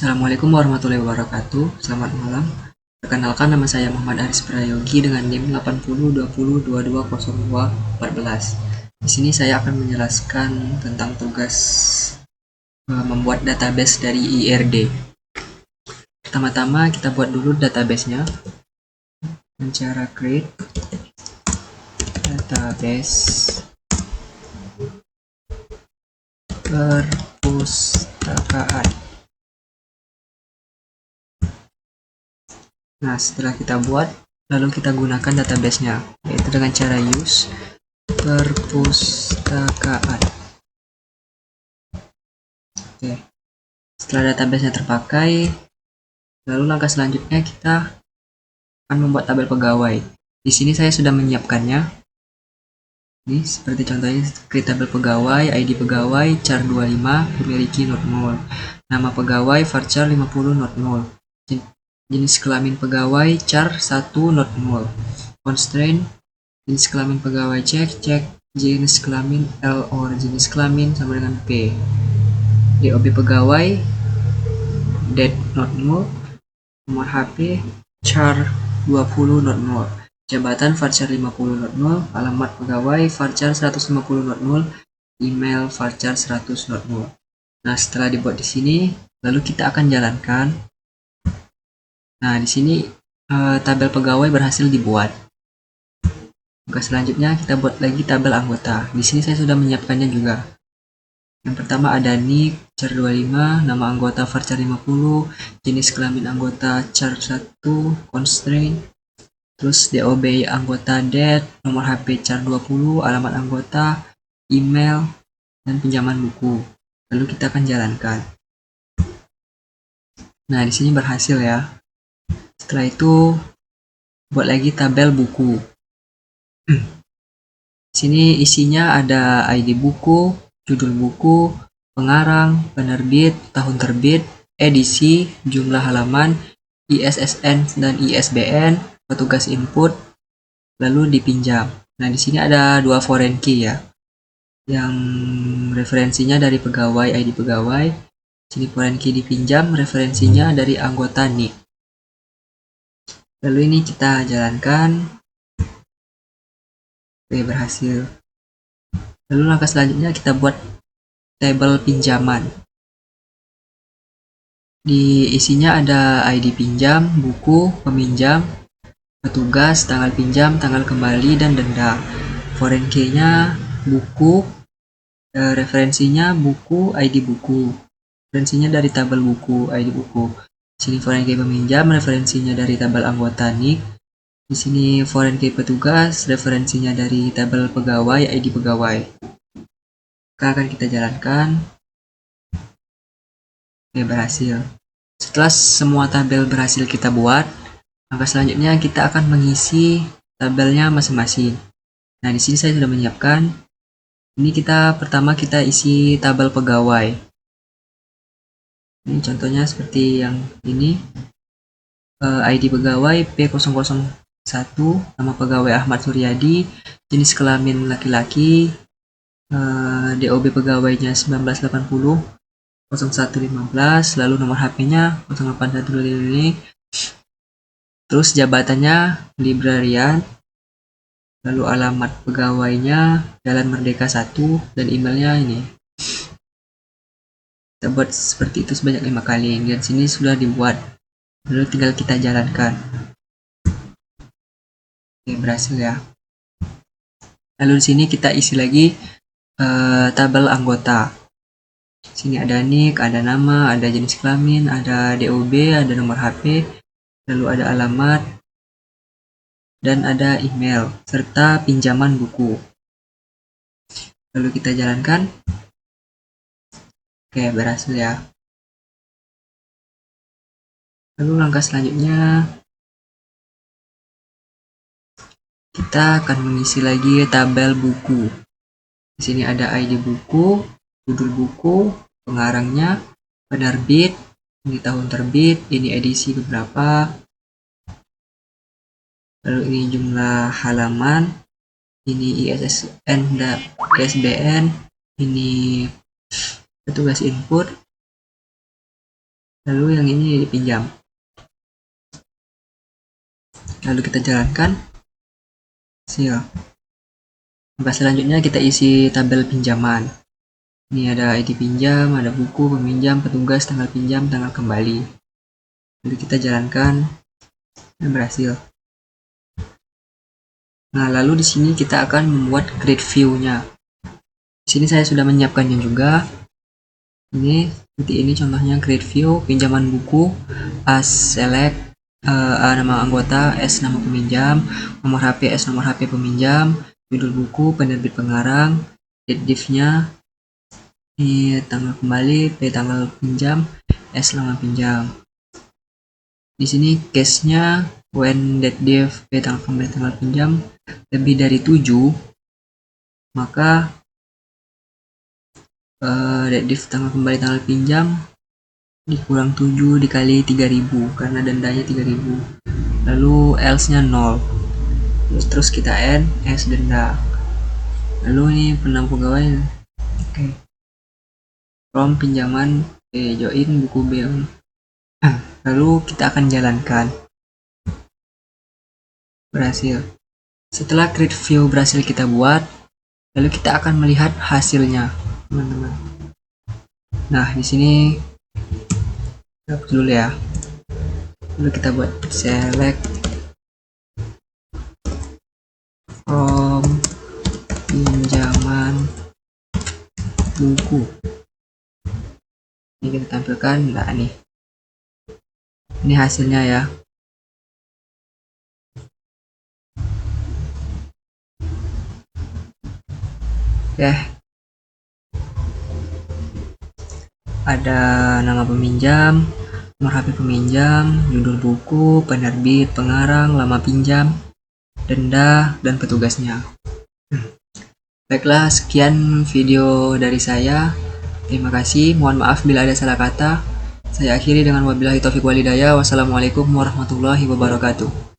Assalamualaikum warahmatullahi wabarakatuh. Selamat malam. Perkenalkan, nama saya Muhammad Aris Prayogi dengan NIM 8020220214. Di sini saya akan menjelaskan tentang tugas membuat database dari IRD. Pertama-tama kita buat dulu databasenya. Dengan cara create database perpustakaan. Nah, setelah kita buat, lalu kita gunakan databasenya, yaitu dengan cara use perpustakaan. Oke. Setelah databasenya terpakai, lalu langkah selanjutnya kita akan membuat tabel pegawai. Di sini saya sudah menyiapkannya. Ini seperti contohnya, create tabel pegawai, ID pegawai, char 25, memiliki not null. Nama pegawai, varchar 50 not null. Jenis kelamin pegawai, char 1 not null. Constraint, jenis kelamin pegawai cek, jenis kelamin L or jenis kelamin sama dengan P. DOB pegawai, date not null. Nomor HP, char 20 not null. Jabatan varchar 50 not null. Alamat pegawai varchar 150 not null. Email varchar 100 not null. Nah, setelah dibuat di sini, lalu kita akan jalankan. Nah, di sini tabel pegawai berhasil dibuat. Maka selanjutnya kita buat lagi tabel anggota. Di sini saya sudah menyiapkannya juga. Yang pertama ada nick, char 25, nama anggota varchar 50, jenis kelamin anggota char 1, constraint, terus DOB anggota date, nomor HP char 20, alamat anggota, email, dan pinjaman buku. Lalu kita akan jalankan. Nah, di sini berhasil ya. Setelah itu buat lagi tabel buku. Sini isinya ada ID buku, judul buku, pengarang, penerbit, tahun terbit, edisi, jumlah halaman, ISSN dan ISBN, petugas input, lalu dipinjam. Nah, di sini ada dua foreign key ya, yang referensinya dari pegawai, ID pegawai. Sini foreign key dipinjam, referensinya dari anggota NIK. Lalu ini kita jalankan. Oke, berhasil. Lalu langkah selanjutnya kita buat tabel pinjaman. Di isinya ada ID pinjam, buku, peminjam, petugas, tanggal pinjam, tanggal kembali, dan denda. Foreign key-nya buku, referensinya buku, ID buku. Referensinya dari tabel buku, ID buku. Sini foreign key peminjam, referensinya dari tabel anggota NIK. Di sini foreign key petugas, referensinya dari tabel pegawai, ID pegawai. Akan kita jalankan. Oke, berhasil. Setelah semua tabel berhasil kita buat, langkah selanjutnya kita akan mengisi tabelnya masing-masing. Nah, di sini saya sudah menyiapkan. Ini pertama kita isi tabel pegawai. Ini contohnya seperti yang ini. ID pegawai P001, nama pegawai Ahmad Suryadi, jenis kelamin laki-laki, DOB pegawainya 1980 0115, lalu nomor HP-nya 0812 ini, terus jabatannya librarian, lalu alamat pegawainya Jalan Merdeka 1, dan emailnya ini. Kita buat seperti itu sebanyak 5 kali, dan sini sudah dibuat. Lalu tinggal kita jalankan. Oke, berhasil ya. Lalu di sini kita isi lagi tabel anggota. Sini ada NIK, ada nama, ada jenis kelamin, ada DOB, ada nomor HP, lalu ada alamat, dan ada email, serta pinjaman buku. Lalu kita jalankan. Oke, berhasil ya. Lalu langkah selanjutnya kita akan mengisi lagi tabel buku. Di sini ada ID buku, judul buku, pengarangnya, penerbit, ini tahun terbit, ini edisi beberapa, lalu ini jumlah halaman, ini ISSN dan ISBN, ini petugas input, lalu yang ini dipinjam. Lalu kita jalankan hasil. Langkah selanjutnya kita isi tabel pinjaman. Ini ada ID pinjam, ada buku, peminjam, petugas, tanggal pinjam, tanggal kembali. Lalu kita jalankan dan berhasil. Nah, lalu di sini kita akan membuat grid view-nya. Di sini saya sudah menyiapkannya juga. Ini seperti ini contohnya grid view, pinjaman buku, A select, A nama anggota, S nama peminjam, nomor HP, S nomor HP peminjam, judul buku, penerbit pengarang, date div-nya, ini tanggal kembali, P tanggal pinjam, S lama pinjam. Di sini case-nya when date div, P tanggal kembali, tanggal pinjam lebih dari 7, maka date div tanggal kembali, tanggal pinjam dikurang 7 dikali 3000 karena dendanya 3000. Lalu else-nya 0. Terus kita add S denda. Lalu ini penambah pegawai. Oke. From pinjaman join buku bill. Lalu kita akan jalankan. Berhasil. Setelah grid view berhasil kita buat, lalu kita akan melihat hasilnya, teman-teman. Nah, di sini dulu ya. Lalu kita buat select from pinjaman buku. Ini kita tampilkan, nah nih. Ini hasilnya ya. Oke. Ada nama peminjam, nomor HP peminjam, judul buku, penerbit, pengarang, lama pinjam, denda, dan petugasnya. Baiklah, sekian video dari saya. Terima kasih, mohon maaf bila ada salah kata. Saya akhiri dengan wabillahi taufiq walhidayah. Wassalamualaikum warahmatullahi wabarakatuh.